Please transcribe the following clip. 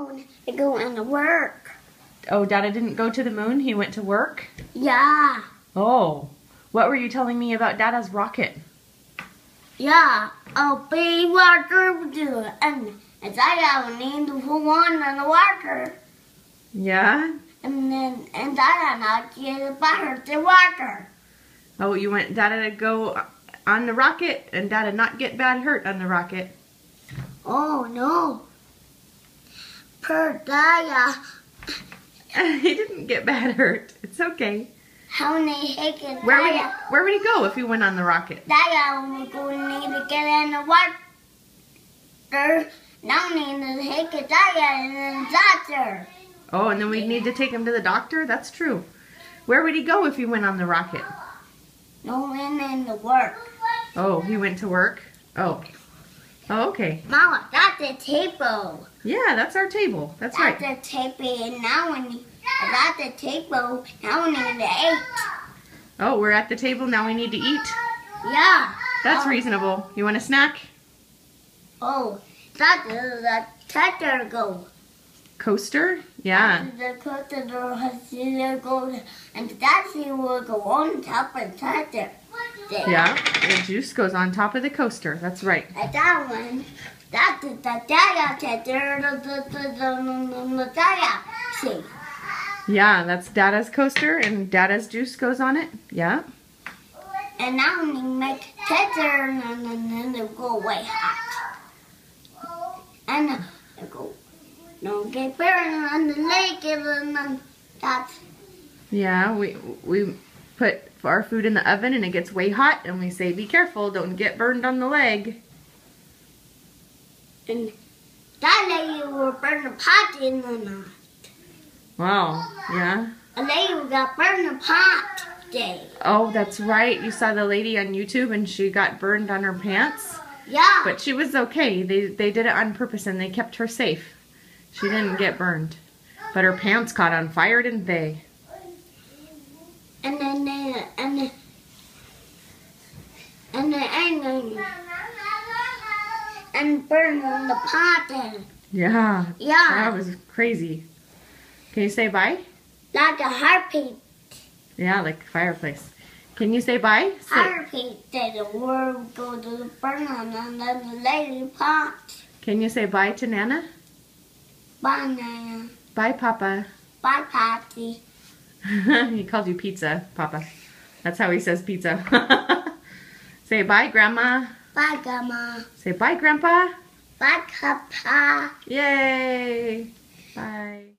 moon to go into work. Oh, Dada didn't go to the moon. He went to work? Yeah. Oh. What were you telling me about Dada's rocket? Yeah. I'll be water do it. And I need to put one in the water. Yeah? And I not get better the water. Oh, you want Dada to go on the rocket and Dada not get bad hurt on the rocket? Oh no. Per Dada. He didn't get bad hurt. It's okay. How many hickets? Where would he go if he went on the rocket? Dada will go need to get in the water. Now need to take a Dada and the doctor. Oh, and then we'd need to take him to the doctor? That's true. Where would he go if he went on the rocket? No one in the work. Oh, he went to work? Oh. Oh, okay. Mama, that's the table. Yeah, that's our table. That's right. That's the table, and now we need, that's the table, now we need to eat. Oh, we're at the table, now we need to eat? Yeah. That's reasonable. You want a snack? Oh, that's the tractor go. Coaster? Yeah. The tractor has to go, and that's will go on top of the tractor. Yeah, the juice goes on top of the coaster. That's right. And that one, that's the Dada tractor, the Dada. See. Yeah, that's Dada's coaster, and Dada's juice goes on it. Yeah. And now we make tractor, and then they go away hot. And they go, don't get burned on the lake, and then that's. Yeah, we put our food in the oven and it gets way hot, and we say, be careful, don't get burned on the leg. And that lady will burn the pot in the night. Wow, yeah. A lady got burned the pot day. Oh, that's right. You saw the lady on YouTube and she got burned on her pants? Yeah. But she was okay. They did it on purpose and they kept her safe. She didn't get burned. But her pants caught on fire, didn't they? And burn on the pot then. Yeah. Yeah. That was crazy. Can you say bye? Like a heartbeat. Yeah, like a fireplace. Can you say bye? Heartbeat that the world go to the burn on and then the lady pot. Can you say bye to Nana? Bye, Nana. Bye, Papa. Bye, Patsy. He called you pizza, Papa. That's how he says pizza. Say bye, Grandma. Bye, Grandma. Say bye, Grandpa. Bye, Papa. Yay. Bye.